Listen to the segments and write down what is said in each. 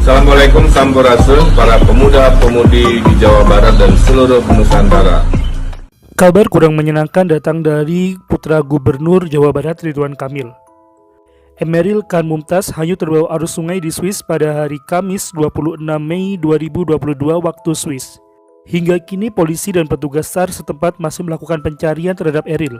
Assalamualaikum Sampurasun, para pemuda-pemudi di Jawa Barat dan seluruh Nusantara. Kabar kurang menyenangkan datang dari Putra Gubernur Jawa Barat Ridwan Kamil. Emeril Khan Mumtaz hanyut terbawa arus sungai di Swiss pada hari Kamis 26 Mei 2022 waktu Swiss. Hingga kini polisi dan petugas SAR setempat masih melakukan pencarian terhadap Eril.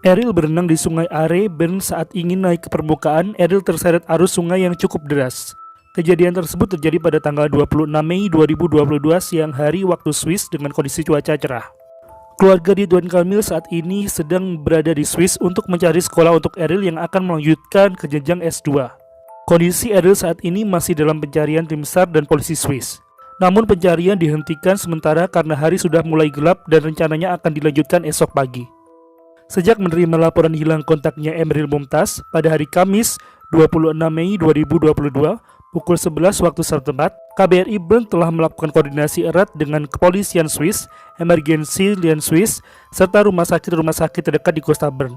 Eril berenang di Sungai Are, Bern saat ingin naik ke permukaan. Eril terseret arus sungai yang cukup deras. Kejadian tersebut terjadi pada tanggal 26 Mei 2022 siang hari waktu Swiss dengan kondisi cuaca cerah. Keluarga Ridwan Kamil saat ini sedang berada di Swiss untuk mencari sekolah untuk Eril yang akan melanjutkan ke jenjang S2. Kondisi Eril saat ini masih dalam pencarian tim SAR dan polisi Swiss. Namun pencarian dihentikan sementara karena hari sudah mulai gelap dan rencananya akan dilanjutkan esok pagi. Sejak menerima laporan hilang kontaknya Emeril Mumtaz pada hari Kamis 26 Mei 2022 pukul 11 waktu setempat, KBRI Bern telah melakukan koordinasi erat dengan kepolisian Swiss, emergency Lien Swiss, serta rumah sakit terdekat di kota Bern.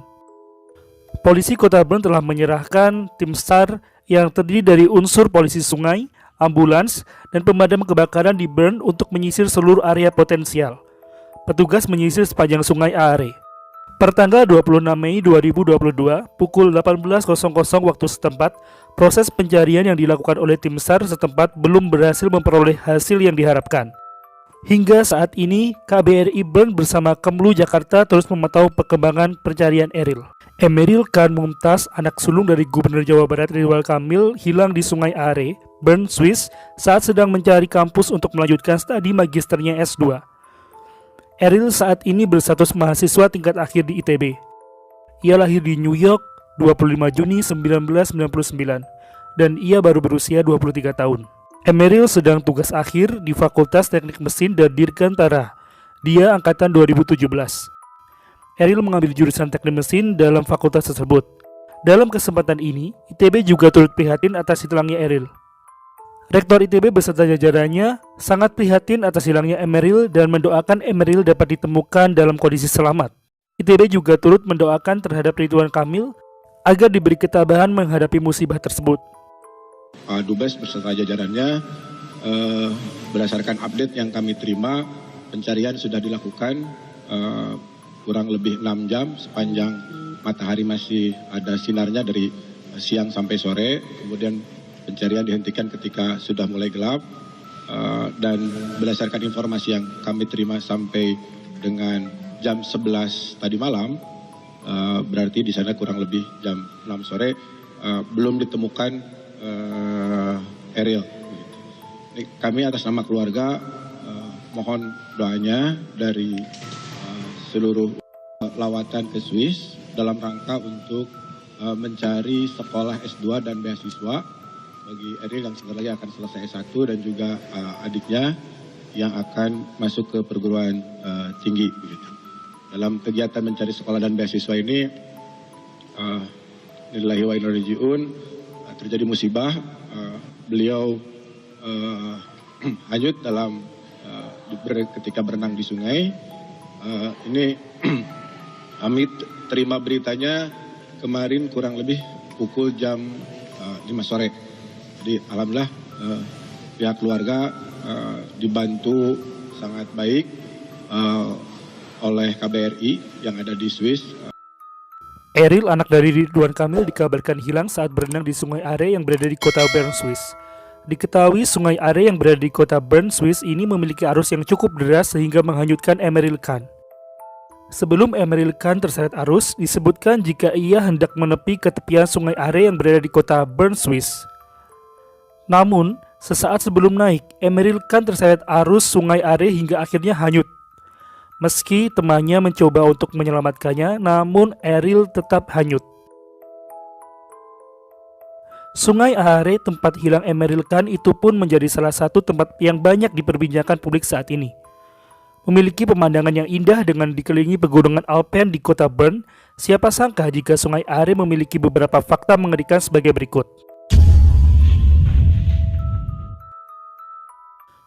Polisi kota Bern telah menyerahkan tim SAR yang terdiri dari unsur polisi sungai, ambulans, dan pemadam kebakaran di Bern untuk menyisir seluruh area potensial. Petugas menyisir sepanjang sungai Aare. Pertanggal 26 Mei 2022, pukul 18.00 waktu setempat, proses pencarian yang dilakukan oleh tim SAR setempat belum berhasil memperoleh hasil yang diharapkan. Hingga saat ini, KBRI Bern bersama Kemlu Jakarta terus memantau perkembangan pencarian Eril. Emeril Khan Mumtaz, anak sulung dari Gubernur Jawa Barat Ridwan Kamil, hilang di Sungai Are, Bern, Swiss, saat sedang mencari kampus untuk melanjutkan studi magisternya S2. Eril saat ini berstatus mahasiswa tingkat akhir di ITB. Ia lahir di New York 25 Juni 1999 dan ia baru berusia 23 tahun. Emeril sedang tugas akhir di Fakultas Teknik Mesin dan Dirgantara. Dia angkatan 2017. Eril mengambil jurusan Teknik Mesin dalam fakultas tersebut. Dalam kesempatan ini, ITB juga turut prihatin atas hilangnya Eril. Rektor ITB beserta jajarannya sangat prihatin atas hilangnya Emeril dan mendoakan Emeril dapat ditemukan dalam kondisi selamat. ITB juga turut mendoakan terhadap Ridwan Kamil agar diberi ketabahan menghadapi musibah tersebut. Dubes beserta jajarannya, berdasarkan update yang kami terima, pencarian sudah dilakukan kurang lebih 6 jam sepanjang matahari masih ada sinarnya dari siang sampai sore. Kemudian pencarian dihentikan ketika sudah mulai gelap, dan berdasarkan informasi yang kami terima sampai dengan jam 11 tadi malam, berarti di sana kurang lebih jam 6 sore belum ditemukan Eril. Kami atas nama keluarga mohon doanya dari seluruh lawatan ke Swiss dalam rangka untuk mencari sekolah S2 dan beasiswa bagi Eril yang sebentar lagi akan selesai S1 dan juga adiknya yang akan masuk ke perguruan tinggi. Begitu. Dalam kegiatan mencari sekolah dan beasiswa ini, lillahi wa inna ilaihi raji'un, terjadi musibah. Beliau hanyut dalam ketika berenang di sungai. Ini kami terima beritanya kemarin kurang lebih pukul jam 5 sore. Jadi alhamdulillah pihak keluarga dibantu sangat baik oleh KBRI yang ada di Swiss. Eril, anak dari Ridwan Kamil, dikabarkan hilang saat berenang di Sungai Are yang berada di kota Bern, Swiss. Diketahui Sungai Are yang berada di kota Bern, Swiss ini memiliki arus yang cukup deras sehingga menghanyutkan Emeril Khan. Sebelum Emeril Khan terseret arus, disebutkan jika ia hendak menepi ke tepian Sungai Are yang berada di kota Bern, Swiss. Namun, sesaat sebelum naik, Emeril Khan terseret arus Sungai Are hingga akhirnya hanyut. Meski temannya mencoba untuk menyelamatkannya, namun Eril tetap hanyut. Sungai Are, tempat hilang Emeril Khan, itu pun menjadi salah satu tempat yang banyak diperbincangkan publik saat ini. Memiliki pemandangan yang indah dengan dikelilingi pegunungan Alpen di kota Bern, siapa sangka jika Sungai Are memiliki beberapa fakta mengerikan sebagai berikut.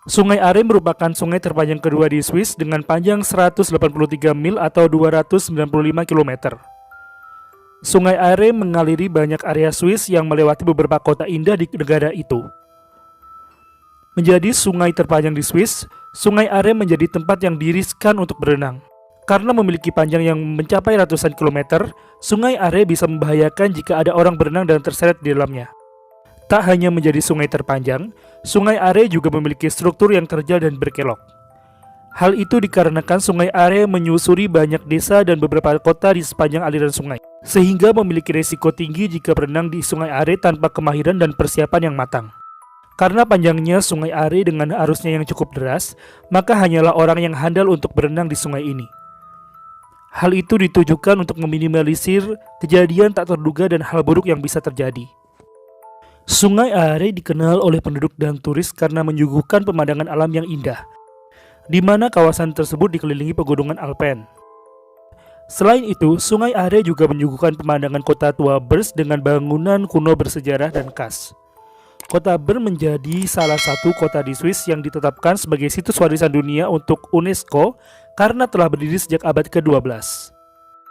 Sungai Are merupakan sungai terpanjang kedua di Swiss dengan panjang 183 mil atau 295 km. Sungai Are mengaliri banyak area Swiss yang melewati beberapa kota indah di negara itu. Menjadi sungai terpanjang di Swiss, Sungai Are menjadi tempat yang diriskan untuk berenang. Karena memiliki panjang yang mencapai ratusan kilometer, Sungai Are bisa membahayakan jika ada orang berenang dan terseret di dalamnya. Tak hanya menjadi sungai terpanjang, Sungai Are juga memiliki struktur yang terjal dan berkelok. Hal itu dikarenakan Sungai Are menyusuri banyak desa dan beberapa kota di sepanjang aliran sungai, sehingga memiliki risiko tinggi jika berenang di Sungai Are tanpa kemahiran dan persiapan yang matang. Karena panjangnya Sungai Are dengan arusnya yang cukup deras, maka hanyalah orang yang handal untuk berenang di sungai ini. Hal itu ditujukan untuk meminimalisir kejadian tak terduga dan hal buruk yang bisa terjadi. Sungai Are dikenal oleh penduduk dan turis karena menyuguhkan pemandangan alam yang indah, di mana kawasan tersebut dikelilingi pegunungan Alpen. Selain itu, Sungai Are juga menyuguhkan pemandangan kota tua Bers dengan bangunan kuno bersejarah dan khas. Kota Bern menjadi salah satu kota di Swiss yang ditetapkan sebagai situs warisan dunia untuk UNESCO karena telah berdiri sejak abad ke-12.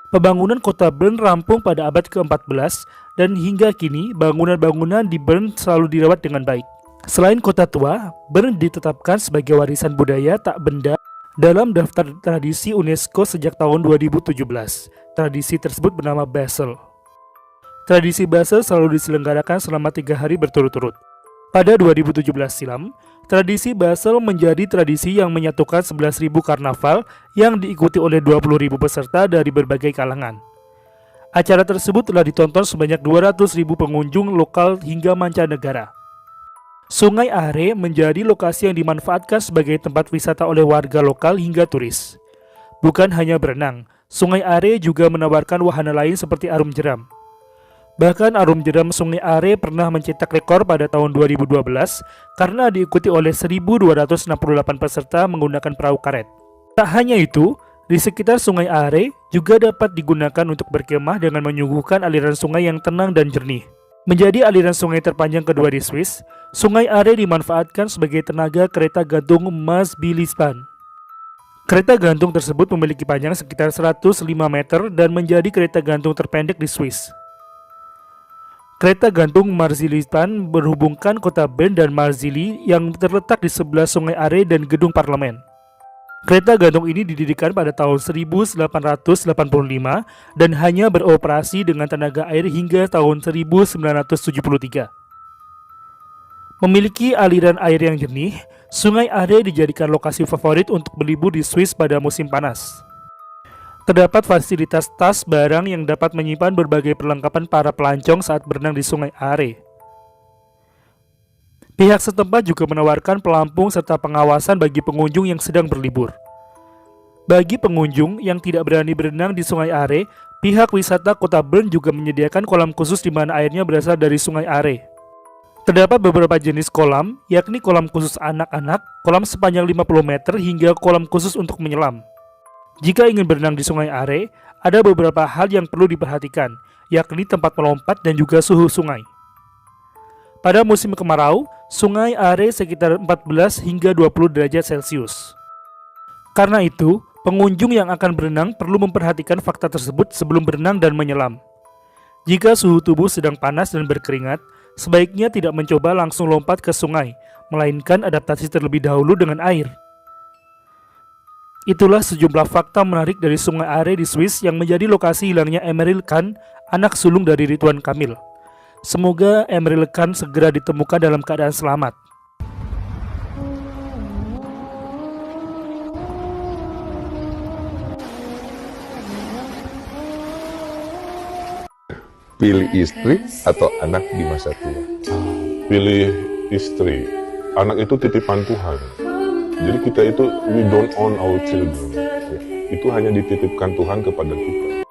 Pembangunan kota Bern rampung pada abad ke-14 dan hingga kini bangunan-bangunan di Bern selalu dirawat dengan baik. Selain kota tua, Bern ditetapkan sebagai warisan budaya tak benda dalam daftar tradisi UNESCO sejak tahun 2017. Tradisi tersebut bernama Basel. Tradisi Basel selalu diselenggarakan selama 3 hari berturut-turut. Pada 2017 silam, tradisi Basel menjadi tradisi yang menyatukan 11.000 karnaval yang diikuti oleh 20.000 peserta dari berbagai kalangan. Acara tersebut telah ditonton sebanyak 200.000 pengunjung lokal hingga mancanegara. Sungai Are menjadi lokasi yang dimanfaatkan sebagai tempat wisata oleh warga lokal hingga turis. Bukan hanya berenang, Sungai Are juga menawarkan wahana lain seperti arum jeram. Bahkan arum jeram Sungai Are pernah mencetak rekor pada tahun 2012 karena diikuti oleh 1.268 peserta menggunakan perahu karet. Tak hanya itu, di sekitar Sungai Are juga dapat digunakan untuk berkemah dengan menyuguhkan aliran sungai yang tenang dan jernih. Menjadi aliran sungai terpanjang kedua di Swiss, Sungai Are dimanfaatkan sebagai tenaga kereta gantung Maasbilisbahn. Kereta gantung tersebut memiliki panjang sekitar 105 meter dan menjadi kereta gantung terpendek di Swiss. Kereta gantung Maasbilisbahn berhubungkan kota Bern dan Marzili yang terletak di sebelah Sungai Are dan gedung parlemen. Kereta gantung ini didirikan pada tahun 1885 dan hanya beroperasi dengan tenaga air hingga tahun 1973. Memiliki aliran air yang jernih, Sungai Are dijadikan lokasi favorit untuk berlibur di Swiss pada musim panas. Terdapat fasilitas tas barang yang dapat menyimpan berbagai perlengkapan para pelancong saat berenang di Sungai Are. Pihak setempat juga menawarkan pelampung serta pengawasan bagi pengunjung yang sedang berlibur. Bagi pengunjung yang tidak berani berenang di Sungai Are, pihak wisata kota Bern juga menyediakan kolam khusus di mana airnya berasal dari Sungai Are. Terdapat beberapa jenis kolam, yakni kolam khusus anak-anak, kolam sepanjang 50 meter hingga kolam khusus untuk menyelam. Jika ingin berenang di Sungai Are, ada beberapa hal yang perlu diperhatikan, yakni tempat melompat dan juga suhu sungai. Pada musim kemarau, Sungai Are sekitar 14 hingga 20 derajat Celcius. Karena itu, pengunjung yang akan berenang perlu memperhatikan fakta tersebut sebelum berenang dan menyelam. Jika suhu tubuh sedang panas dan berkeringat, sebaiknya tidak mencoba langsung lompat ke sungai, melainkan adaptasi terlebih dahulu dengan air. Itulah sejumlah fakta menarik dari Sungai Are di Swiss yang menjadi lokasi hilangnya Emmerich Kahn, anak sulung dari Ridwan Kamil. Semoga Emmerich Kahn segera ditemukan dalam keadaan selamat. Pilih istri atau anak di masa tua? Pilih istri. Anak itu titipan Tuhan. Jadi kita itu, we don't own our children. Itu hanya dititipkan Tuhan kepada kita.